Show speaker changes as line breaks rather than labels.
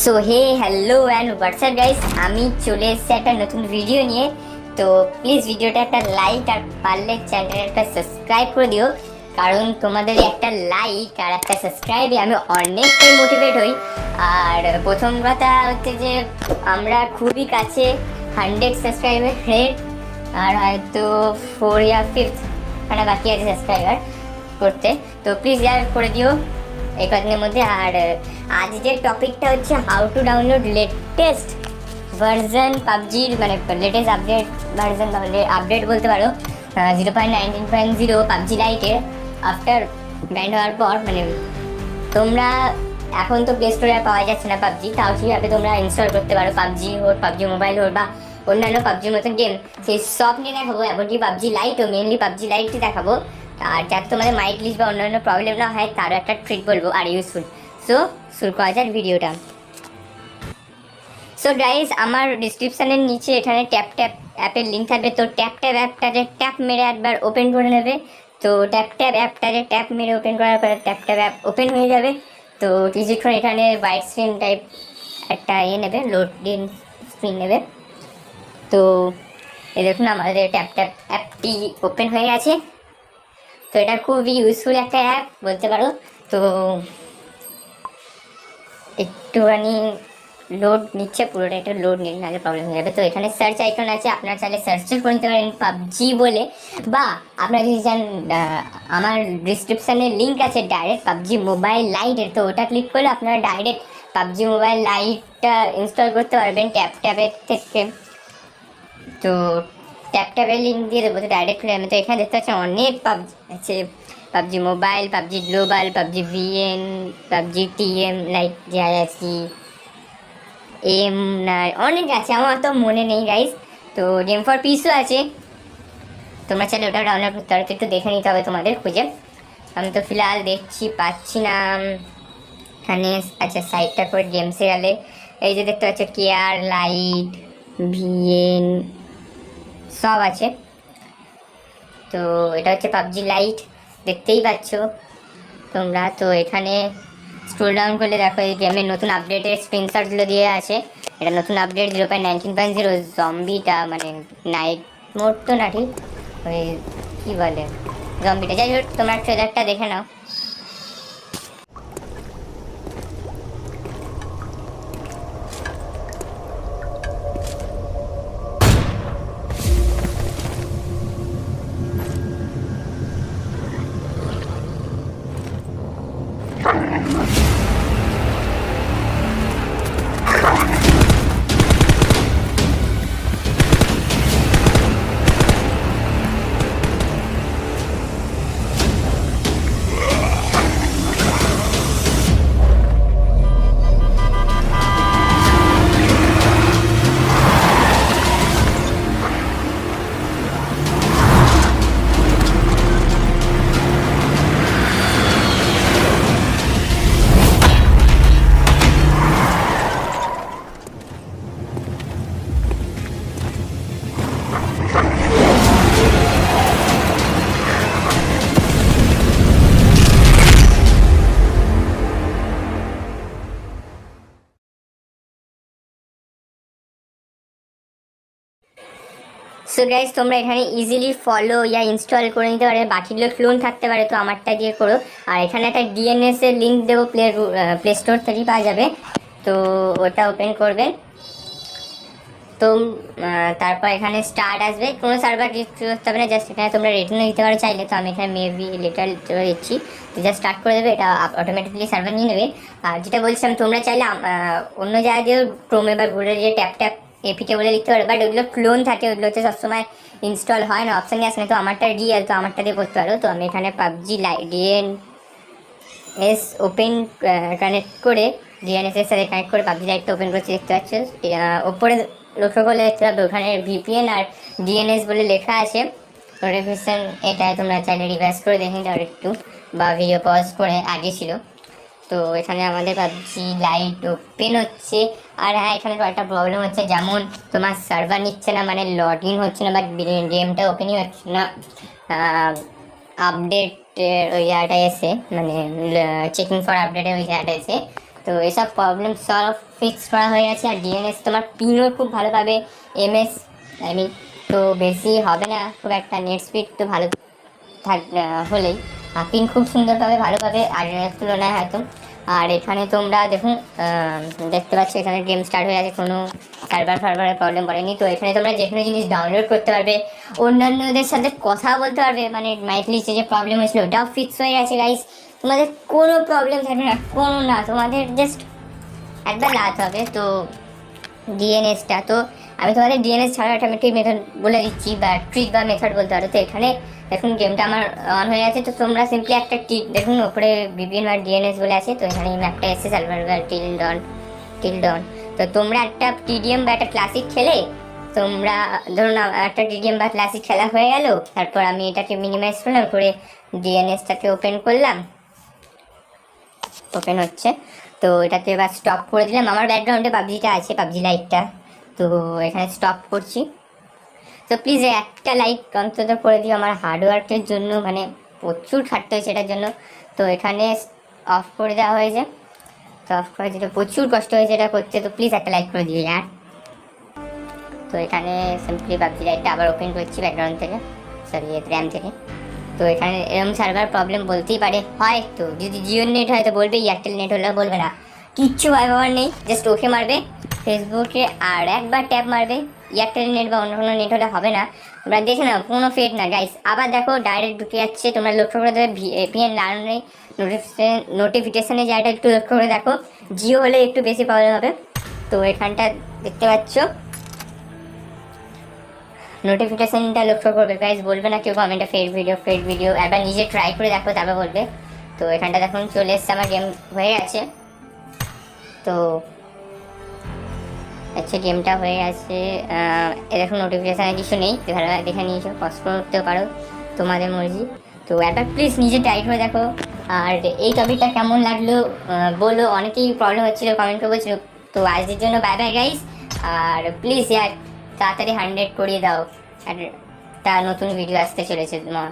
So hey hello and WhatsApp guys, আমি চলে এসেছি একটা নতুন ভিডিও নিয়ে। তো প্লিজ ভিডিওটা একটা লাইক আর পারলে চ্যানেলটা একটা সাবস্ক্রাইব করে দিও, কারণ তোমাদের একটা লাইক আর একটা সাবস্ক্রাইবে আমি অনেকটাই মোটিভেট হই। আর প্রথম কথা হচ্ছে যে আমরা খুবই কাছে 100 সাবস্ক্রাইবার রেট, আর হয়তো 4 या 5 মানে বাকি আছে সাবস্ক্রাইবার করতে। তো প্লিজ ইয়ার করে দিও এই কদিনের মধ্যে। আর আজকের টপিকটা হচ্ছে how to download latest version পাবজির, মানে লেটেস্ট আপডেট ভার্সন, তাহলে আপডেট বলতে পারো 0.19.0 পাবজি লাইটের আফটার ব্যান্ড হওয়ার পর। মানে তোমরা এখন তো প্লে স্টোরে পাওয়া যাচ্ছে না পাবজি, তাও কীভাবে তোমরা ইনস্টল করতে পারো, পাবজি হোক, পাবজি মোবাইল হোক বা অন্যান্য পাবজির মতন গেম, সেই সব নিয়ে দেখাবো। এমনকি পাবজি লাইটও, মেনলি পাবজি লাইটই দেখাবো। আর যাতে তোমাদের মাইক লিস্ট বা অন্যান্য প্রবলেম না হয় তারও একটা ট্রিক বলবো আর ইউজফুল। সো শুরু করা যাক ভিডিওটা। সো গাইজ, আমার ডিসক্রিপশানের নিচে এখানে ট্যাপ ট্যাপ অ্যাপের লিঙ্ক থাকবে। তো ট্যাপ ট্যাপ অ্যাপটাতে ট্যাপ মেরে একবার ওপেন করে নেবে। তো ট্যাপ ট্যাপ অ্যাপটাতে ট্যাপ মেরে ওপেন করার পরে ট্যাপ ট্যাপ অ্যাপ ওপেন হয়ে যাবে। তো কিছুক্ষণ এখানে হোয়াইট স্ক্রিন টাইপ একটা নেবে, লোডিং স্ক্রিন নেবে। তো এই দেখুন আমাদের ট্যাপ ট্যাপ অ্যাপটি ওপেন হয়ে গেছে। তো এটা খুবই ইউজফুল একটা অ্যাপ বলতে পারো। তো একটুখানি লোড নিচ্ছে, পুরোটা একটা লোড নিয়ে নাহলে প্রবলেম হয়ে যাবে। তো এখানে সার্চ আইকন আছে, আপনারা চাইলে সার্চও করে নিতে পারেন পাবজি বলে, বা আপনারা যদি চান আমার ডিসক্রিপশানে লিঙ্ক আছে ডাইরেক্ট পাবজি মোবাইল লাইটের, তো ওটা ক্লিক করলে আপনারা ডাইরেক্ট পাবজি মোবাইল লাইটটা ইনস্টল করতে পারবেন ট্যাপ ট্যাপের থেকে। তো ট্যাপ ট্যাপের লিঙ্ক দিয়ে দেবো, তো ডাইরেক্ট আমি তো এখানে দেখতে পাচ্ছি অনেক পাবজি আছে, PUBG mobile, PUBG global, PUBG VN, PUBG TM like জিআইএসি এম না, অনেক আছে, আমার তো মনে নেই গাইস। তো গেম ফর পিসও আছে, তোমরা চাইলে ওটা ডাউনলোড করতে পারো। একটু দেখে নিতে হবে তোমাদের খুঁজে, আমি তো ফিলহাল দেখছি পাচ্ছি না এখানে। আচ্ছা, সাইডটা করে গেমসে গেলে এই যে দেখতে পাচ্ছ কেয়ার লাইট ভিএন সব আছে। তো এটা হচ্ছে পাবজি লাইট, দেখতেই পাচ্ছ তোমরা। তো এখানে স্ক্রল ডাউন করলে দেখো এই গেমের নতুন আপডেটের স্ক্রিনশটগুলো দিয়ে আছে। এটা নতুন আপডেট 0.19.0 জম্বিটা, মানে নাইট মোড তো না ঠিক, ওই কী বলে জম্বিটা। যাই হোক, তোমরা ট্রেলারটা দেখে নাও। সো গাইজ, তোমরা এখানে ইজিলি ফলো ইয়া ইনস্টল করে নিতে পারে, বাকিগুলো ক্লোন থাকতে পারে, তো আমারটা দিয়ে করো। আর এখানে একটা ডিএনএস এর লিঙ্ক দেবো, প্লে স্টোর থেকেই পাওয়া যাবে। তো ওটা ওপেন করবেন। তো তারপর এখানে স্টার্ট আসবে, কোনো সার্ভার কিছু করতে হবে না, জাস্ট এখানে তোমরা রেটিংও দিতে পারো চাইলে। তো আমি এখানে মেবি লেটার দিচ্ছি, তো জাস্ট স্টার্ট করে দেবে, এটা অটোমেটিকলি সার্ভার নিয়ে নেবে। আর যেটা বলছিলাম, তোমরা চাইলে অন্য জায়গায় দিয়েও ক্রোমে বা ঘুরে যে ট্যাপ ট্যাপ এপিকে বলে লিখতে পারো, বাট ওগুলো ক্লোন থাকে, ওগুলো হচ্ছে সবসময় ইনস্টল হয় না, অপশানই আসে না। তো আমারটা রিয়েল, তো আমারটা দিয়ে করতে পারো। তো আমি এখানে পাবজি ডিএনএস ওপেন কানেক্ট করে, ডিএনএসের সাথে কানেক্ট করে পাবজি লাইটটা ওপেন করছি, দেখতে পাচ্ছ। ওপরে লক্ষ্য করলে দেখতে পাবে ওখানে ভিপিএন আর ডিএনএস বলে লেখা আছে নোটিফিকেশন। এটা তোমরা চাইলে রিভাইজ করে দেখে নিতে পারো একটু, বা ভিডিও পজ করে আগে ছিল। তো এখানে আমাদের পাবজি লাইট ওপেন হচ্ছে। আর হ্যাঁ, এখানে কয়েকটা প্রবলেম হচ্ছে, যেমন তোমার সার্ভার নিচ্ছে না, মানে লগ ইন হচ্ছে না, বা গেমটা ওপেনই হচ্ছে না। আপডেট ওই জায়গাটা এসে, মানে চেকিং ফর আপডেটের ওই জায়গাটা এসে তো এসব প্রবলেম সলভ ফিক্স করা হয়ে গেছে। আর ডিএনএস তোমার পিনও খুব ভালো পাবে, এমএস আই মিন, তো বেশি হবে না খুব একটা, নেট স্পিড তো ভালো থাক হলেই, আর পিন খুব সুন্দর পাবে, ভালো পাবে আর তুলনায় হয়তো। আর এখানে তোমরা দেখুন দেখতে পাচ্ছ এখানে গেম স্টার্ট হয়ে আছে, কোনো সার্ভারের প্রবলেম পড়েনি। তো এখানে তোমরা যে কোনো জিনিস ডাউনলোড করতে পারবে, অন্যান্যদের সাথে কথা বলতে পারবে, মানে মাইথলিস্টে যে প্রবলেম হয়েছিল ওটাও ফিক্স হয়ে গেছে গাইস। তোমাদের কোনো প্রবলেম থাকবে না, কোনো না, তোমাদের জাস্ট একবার লাগাতে হবে। তো ডিএনএসটা তো আমি তোমাদের ডিএনএস ছাড়া অটোমেটিক মেথড বলে দিচ্ছি, বা ট্রিক বা মেথড বলতে পারো। তো এখানে দেখুন গেমটা আমার অন হয়ে আছে, তো তোমরা সিম্পলি একটা দেখুন ওপরে বিবিএন আর ডিএনএস বলে আছে, তো এখানে ম্যাপটা এসে সার্ভার টিল ডন। তো তোমরা একটা টিডিএম বা একটা ক্লাসিক খেলে, তোমরা ধরুন একটা টিডিএম বা ক্লাসিক খেলা হয়ে গেল, তারপর আমি এটাকে মিনিমাইজ করলাম করে ডিএনএসটাকে ওপেন করলাম, ওপেন হচ্ছে। তো এটাতে এবার স্টপ করে দিলাম, আমার ব্যাকগ্রাউন্ডে পাবজিটা আছে, পাবজি লাইটটা, তো এখানে স্টপ করছি। তো প্লিজ একটা লাইক অন্তত করে দিও, আমার হার্ডওয়ার্কের জন্য মানে প্রচুর খাটতে হয়েছে এটার জন্য। তো এখানে অফ করে দেওয়া হয়েছে, তো অফ করে দিতে প্রচুর কষ্ট হয়েছে এটা করতে, তো প্লিজ একটা লাইক করে দিও ইয়ার। তো এখানে সিম্পলি পাবজি লাইটটা আবার ওপেন করছি ব্যাকগ্রাউন্ড থেকে, সরি র্যাম থেকে। তো এখানে এরকম সার্ভার প্রবলেম বলতেই পারে, হয় তো যদি জিওর নেট হয় তো বলবে, এয়ারটেল নেট হলে বলবে না, কিচ্ছু ব্যবহার নেই, জাস্ট ওকে মারবে ফেসবুকে আর একবার ট্যাপ মারবে। এয়ারটেল নেট বা অন্য কোনো নেট হলে হবে না, তোমরা দেখে নাও, কোনো ফেড না গাইস। আবার দেখো ডাইরেক্ট ঢুকে যাচ্ছে, তোমরা লক্ষ্য করে দেবে ভিপিএন লাগানো নেই, নোটিফিকেশানে জায়গাটা একটু লক্ষ্য করে দেখো, জিও হলে একটু বেশি প্রবলেম হবে। তো এখানটা দেখতে পাচ্ছ নোটিফিকেশনটা লক্ষ্য করবে গাইজ, বলবে না কেউ কমেন্টে ফেড ভিডিও, একবার নিজে ট্রাই করে দেখো তারপর বলবে। তো এখানটা দেখুন চলে এসছে, আমার গেম হয়ে গেছে। তো আচ্ছা গেমটা হয়ে গেছে, এ দেখুন নোটিফিকেশানে কিছু নেই, ভালোভাবে দেখে নিয়েছো, পজ করতে পারো তোমাদের মর্জি। তো একবার প্লিজ নিজে ট্রাই করে দেখো। আর এই টপিকটা কেমন লাগলো বলো, অনেকেই প্রবলেম হচ্ছিলো কমেন্ট করে বলছিল। তো আজকের জন্য বাই বাই গাইস, আর প্লিজ ইয়ার তাড়াতাড়ি 100 করিয়ে দাও, আর তার নতুন ভিডিও আসতে চলেছে তোমার।